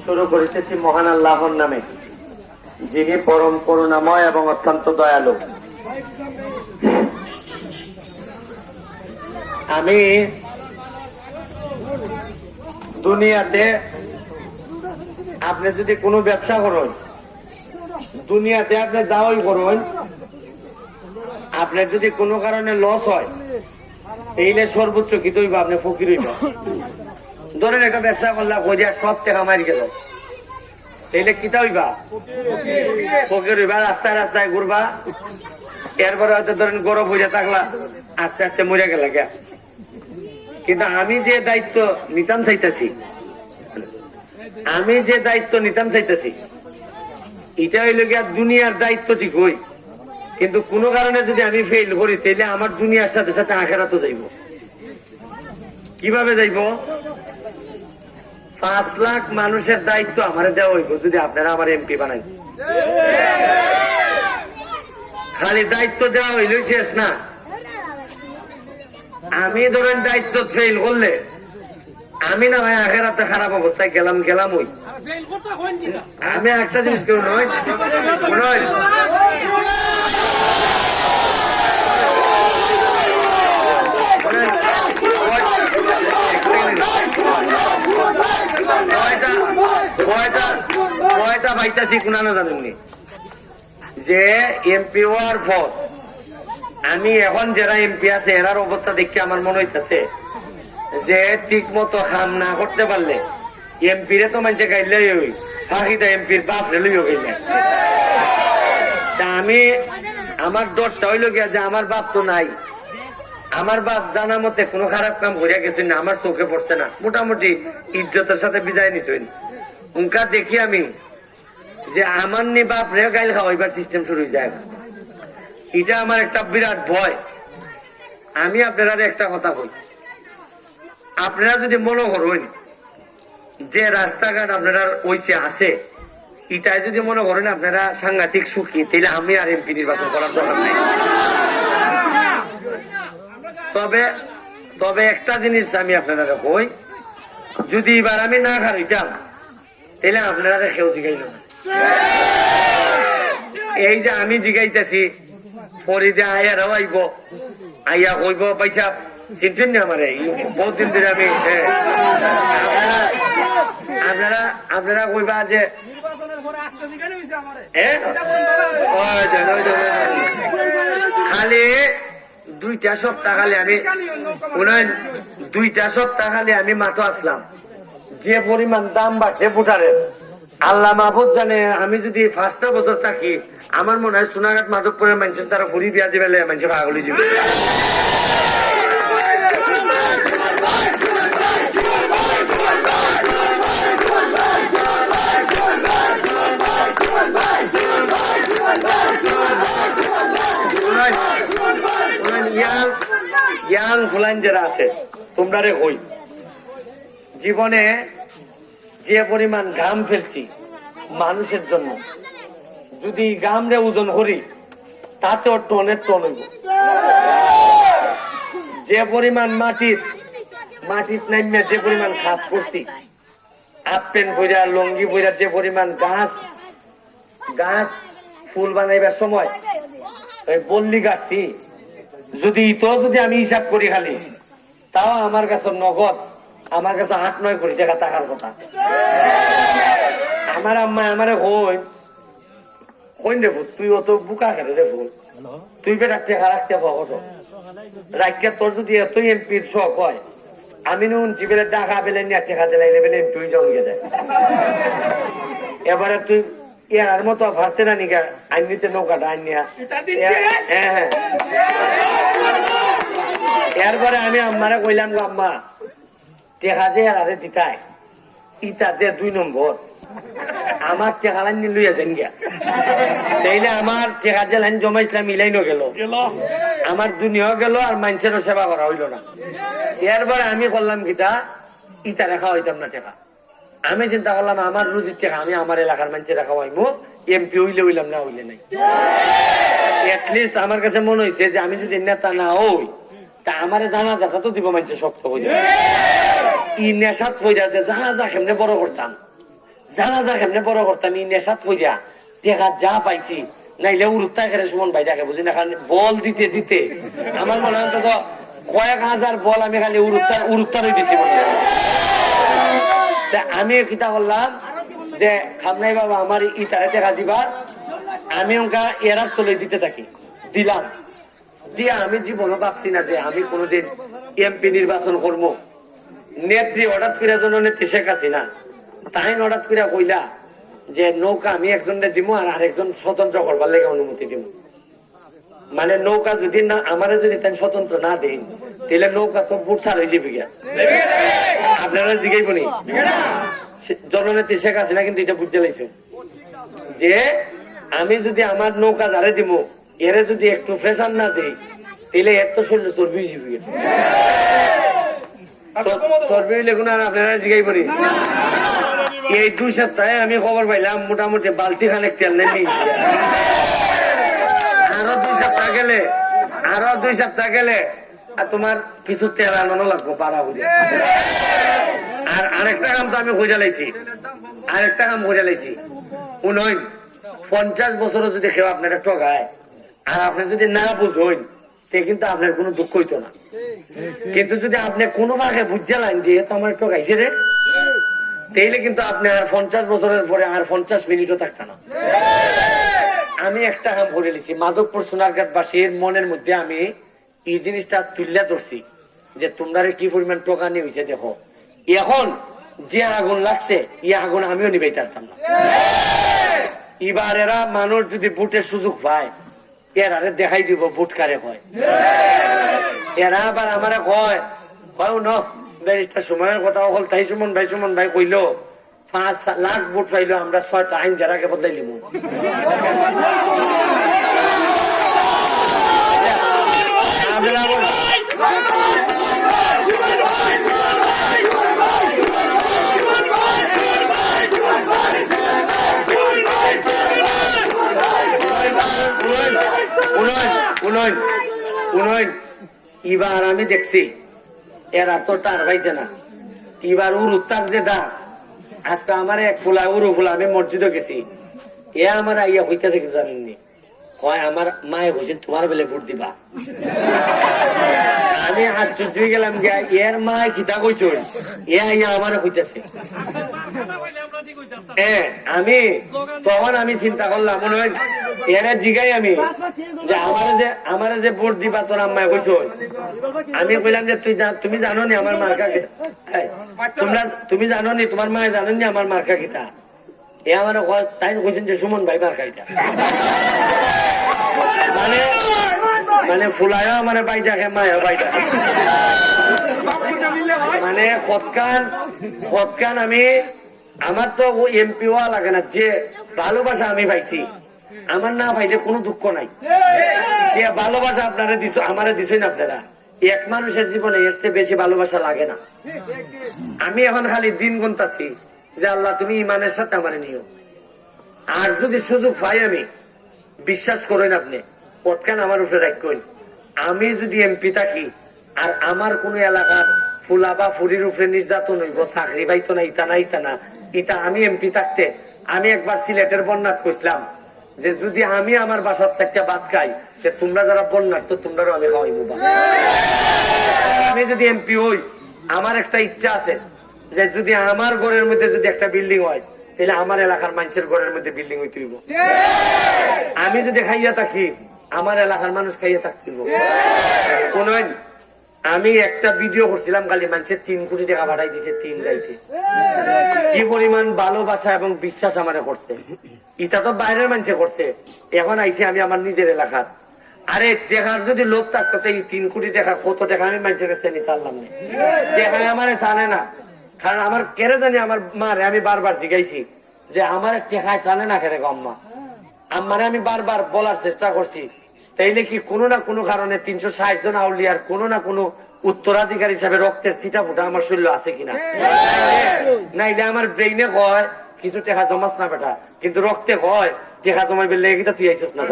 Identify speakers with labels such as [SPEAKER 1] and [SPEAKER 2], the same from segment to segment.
[SPEAKER 1] শুরু করিতেছি মহান আল্লাহর নামে, যিনি পরম করুণাময় এবং অত্যন্ত দয়ালু। আমি দুনিয়াতে আপনি যদি কোনো ব্যবসা করেন, দুনিয়াতে আপনি যাওয়াই করেন, আপনার যদি কোনো কারণে লস হয়, তাইলে সর্বোচ্চ কি তৈব আপনি ফকির হইব। ধরেন একটা ব্যবসা করলাম, বোঝা সব টাকা মারি গেল, তাইলে কিতা হইবা? ফকির হইবা। রাস্তায় রাস্তায় ঘুরবা, এরপরে হয়তো ধরেন গরম হইয়া থাকলা, আস্তে আস্তে মরে গেল গা। কিন্তু আমি যে দায়িত্ব নিতাম চাইতেছি, এটা হইল গিয়া দুনিয়ার দায়িত্ব ঠিক হই, কিন্তু কোনো কারণে যদি আমি ফেল করি, তাহলে আমার দুনিয়ার সাথে সাথে আখেরাতও যাইব। কিভাবে যাইব? 5 লাখ মানুষের দায়িত্ব আমার দেওয়া হইব যদি আপনারা আমার এমপি বানাই। খালি দায়িত্ব দেওয়া হইল শেষ না, আমি ধরেন দায়িত্ব ফেল করলে আমি না ভাই আখেরাতে খারাপ অবস্থায় গেলাম ওই। আমি একটা জিনিস কেউ নয়, পাইতাছি কোনানো জানেননি যে এমপি হওয়ার পর আমি এখন যারা এমপি আছে এরার অবস্থা দেখে আমার মনে হইতেছে যে ঠিক মতো কাম না করতে পারলে এমপি রে তো মানুষে গাইলে ওই ফাঁকিটা এমপির বাপ রে লইও গাইলে। তা আমি আমার ডরটা হইল গিয়া যে আমার বাপ তো নাই, আমার বাপ জানা মতে কোনো খারাপ কাম করিয়া গেছেন না, আমার চোখে পড়ছে না, মোটামুটি ইজ্জতের সাথে বিদায় নিছেন। উনকা দেখি আমি যে আমার নি বাপ রে গাইল খাওয়াইবার সিস্টেম শুরু হয়ে যায়। এটা আমার একটা বিরাট ভয়। আমি আপনারা একটা কথা বলি, আপনারা যদি মনে করেন যে রাস্তাঘাট আপনারা ওইসে আছে, এটাই যদি মনে করেন আপনারা সাংঘাতিক সুখী, তাহলে আমি আর এমপি নির্বাচন করার দরকার নাই। তবে একটা জিনিস আমি আপনারা কই, যদি এবার আমি না খারাইতাম তাহলে আপনারা কেউ জিগাইল না। এই যে আমি জিগাইতেছি, পরে যে আয়ারাও আইব, আইয়া কইব পয়সা চিনছেন না আমার বহুত দিন ধরে আমি আপনারা কইবা যে খালি 2টা সপ্তাহ খালি আমি 2টা সপ্তাহ খালি আমি মাত্র আসলাম, যে পরিমাণ দাম বাড়ছে ভোটারের আল্লাহ মাহফুজ জানে। আমি যদি 5টা বছর থাকি, আমার মনে হয় সোনাঘাট মাধবপুরের মানুষের তারা ফুরি বিয়া দিবে মানুষের পাগল হয়ে যাবে। ইয়াং ফুলাইন যারা আছে তোমরা রে হই, জীবনে যে পরিমাণ ঘাম ফেলছি মানুষের জন্য, যদি ঘাম রে ওজন করি তাতেও টনের টন হইব। যে পরিমাণ মাটির নাইমে যে পরিমাণ ঘাস করছি, আপেন বইরা লঙ্গি বইরা যে পরিমাণ গাছ ফুল বানাইবার সময় বল্লি গাছছি, যদি আমি হিসাব করি খালি, তাও আমার কাছে নগদ, আমার কাছে 8-9 কোটি টাকা থাকার কথা। আমার আম্মা আমারে কইন রে তুই অত বুকা খেলে রে ভুল, তুই বেটা টেকা রাখতে পাবো রাখিয়া, তোর যদি এতই এমপির শখ হয়, আমি নুন চিবেলে টাকা পেলে নিয়ে টেকা দিলাইলে বেলে এমপি জমে যায়। এবারে তুই এর মতো ভাবতে না নিকা আইনিতে নৌকাটা আইনিয়া। হ্যাঁ, এরপরে আমি আম্মারে কইলাম গো আম্মা, টেকা যে আরে দিতাই ইটা যে 2 নম্বর, আমার টেকা লাইন লইয়া যান গিয়া, তাইলে আমার টেকা যে লাইন জমাইছিলাম মিলাইনো গেল, আমার দুনিয়াও গেল আর মানুষেরও সেবা করা হইল না। এরপরে আমি করলাম কিতা, ইটা রেখা হইতাম না টেকা। আমি চিন্তা করলাম আমার রুজির টেকা আমি আমার এলাকার মানুষের রেখা হইবো, এমপি হইলাম না হইলে নাই। এটলিস্ট আমার কাছে মনে হয়েছে যে আমি যদি নেতা না হই, তা আমার জানা দেখা তো দিব মানুষের শক্ত হয়ে যাবে। ই নেশাত পইরা যে জাহাজা কেমনে বড় করতাম ই নেশাত পইরা দেখা যা পাইছি নাইলে উরুত্তা খেলে সুমন ভাই দেখে বুঝি না বল দিতে দিতে আমার মনে হয় তো কয়েক হাজার বল আমি খালি উরুত্তারই দিছি মনে হয়। আমি কিতা করলাম যে খামনাই বাবা আমার ইটারে দেখা দিবার আমি ওকে এরার তলে দিতে থাকি দিলাম দিয়া আমি জীবনও ভাবছি না যে আমি কোনোদিন এমপি নির্বাচন করবো। নেত্রী হঠাৎ করে জন্য নেত্রী শেখ হাসিনা তাই হঠাৎ করে কইলা যে নৌকা আমি একজনকে দিব আর আরেকজন স্বতন্ত্র করবার লেগে অনুমতি দিব। মানে নৌকা যদি না আমারে যদি তাই স্বতন্ত্র না দেন তাহলে নৌকা তো বুট ছাড় হয়ে যাবে গিয়া। আপনারা জিগাইব নি জননেত্রী শেখ হাসিনা কিন্তু এটা বুঝতে লাইছে যে আমি যদি আমার নৌকা যারে দিব এরে যদি একটু প্রেশার না দেই তাহলে এর তো শরীরে চর্বি যাবে গিয়া। চর্বি হইলে কোনো আর আপনারা জিগাইব নি। এই 2 সপ্তাহে আমি খবর পাইলাম মোটামুটি বালতি খানেক তেল নেই। আরো 2 সপ্তাহ গেলে আর তোমার কিছু তেল আনানো লাগবো পারা বুঝে। আর আরেকটা কাম তো আমি খুঁজে লাইছি উনই 50 বছরও যদি কেউ আপনারা ঠকায় আর আপনি যদি না বুঝেন সে কিন্তু আপনার কোনো দুঃখ হইতো না। কিন্তু যদি আপনি কোনো ভাগে বুঝালেন যে তো আমার ঠকাইছে রে তাইলে কিন্তু আপনি আর 50 বছরের পরে আর 50 মিনিটও থাকতেন না। আমি একটা কাম করে লিছি মাধবপুর সোনারঘাট বাসীর মনের মধ্যে আমি এই জিনিসটা তুলে ধরছি যে তোমরা কি পরিমাণ টোকানি হয়েছে দেখো। এখন যে আগুন লাগছে এই আগুন আমিও নিবাইতে পারতাম না। এবার এরা মানুষ যদি বুটের সুযোগ পায় এরারে দেখাই দিব বুট কারে কয়। এরা আবার আমারে কয় সময়ের কথা হল তাই সুমন ভাই কইলো 5 লাখ ভোট পাইলো আমরা 6টা আইন যারাকে বদলাই নিব। এবার আমি দেখছি এরা তো টার পাইছে না। এবার উত্তার যেটা আজকে আমার এক ফুলা আমি মসজিদে গেছি এ আমার আইয়া হইতে থেকে জানেননি হয় আমার মায়ে বলছেন তোমার বেলে ভোট দিবা। আমি আশ্চর্য হয়ে গেলাম যে এর মায় কিতা কইছ এ আইয়া আমার হইতেছে। আমি তখন আমি চিন্তা করলাম মনে হয় এর জিগাই আমি যে আমার যে ভোট দিবা তোর আম্মায় কইছ। আমি কইলাম যে তুমি জানো নি আমার মার্কা কিতা তুমি জানো নি তোমার মায়ে জানো নি আমার মার্কা কিতা। এ আমার তাই কইছেন যে সুমন ভাই মার্কা এটা মানে ফুলায়ও মানে বাইটা খে মায়ও বাইটা মানে কতকান আমি আমার তো এমপি হওয়া লাগে না যে ভালোবাসা আমি পাইছি আমার না পাইলে কোনো দুঃখ নাই। যে ভালোবাসা আপনারা দিছ আমারে দিছই না আপনারা এক মানুষের জীবনে এর চেয়ে বেশি ভালোবাসা লাগে না। আমি এখন খালি দিন গুনতাছি যে আল্লাহ তুমি ইমানের সাথে আমারে নিও। আর যদি সুযোগ পাই আমি বিশ্বাস করেন আপনি কতখান আমার উপরে রাখবেন। আমি যদি এমপি থাকি আর আমার কোন এলাকার ফুলা বা ফুরির উপরে নির্যাতন হইব চাকরি পাইতো না ইতা না ইতা আমি এমপি থাকতে আমি একবার সিলেটের বন্যাত কইছিলাম যে যদি আমি আমার বাসার চারটা ভাত খাই যে তোমরা যারা বন্যার তো তোমরাও আমি খাওয়াইবো। আমি যদি এমপি হই আমার একটা ইচ্ছা আছে যে যদি আমার ঘরের মধ্যে যদি একটা বিল্ডিং হয় তাহলে আমার এলাকার মানুষের ঘরের মধ্যে বিল্ডিং হইতে হইব। আমি যদি খাইয়া থাকি আমার এলাকার মানুষ খাইয়া থাকতে হইব। আমি একটা ভিডিও করছিলাম খালি মানুষের 3 কোটি টাকা পাঠাই দিছে 3 রাইতে। কি পরিমাণ ভালোবাসা এবং বিশ্বাস আমারে করছে। এটা তো বাইরের মানুষে করছে। এখন আইসি আমি আমার নিজের এলাকার। আরে টাকার যদি লোভ থাকতো এই 3 কোটি টাকা কত টাকা আমি মানুষের কাছে নিতে পারলাম না। টাকা আমার জানে না কারণ আমার কেড়ে জানি আমার মারে আমি বারবার জিজ্ঞাইছি যে আমার টাকায় টানে না কেড়ে আম্মা আমারে আমি বারবার বলার চেষ্টা করছি তাইলে কি কোনো না কোনো কারণে 360 জন আউলিয়ার কোনো না কোনো উত্তরাধিকার হিসাবে রক্তের ছিটা ফুটা আমার শরীর আছে কিনা। নাইলে আমার ব্রেইনে কয় কিছু টাকা জমাস না বেটা কিন্তু রক্তে কয় টাকা জমাই বেলে তুই আইসিস না।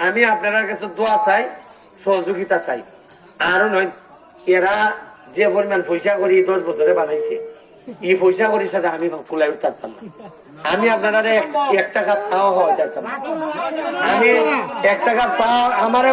[SPEAKER 1] আমি আপনার কাছে দোয়া চাই সহযোগিতা চাই। আর নয় এরা যে পরিমাণ পয়সা করি 10 বছরে বানাইছে এই পয়সা করির সাথে আমি কুলাই উঠতে পারতাম না। আমি আপনারা 1 টাকা চাও হয় আমি 1 টাকা চা আমার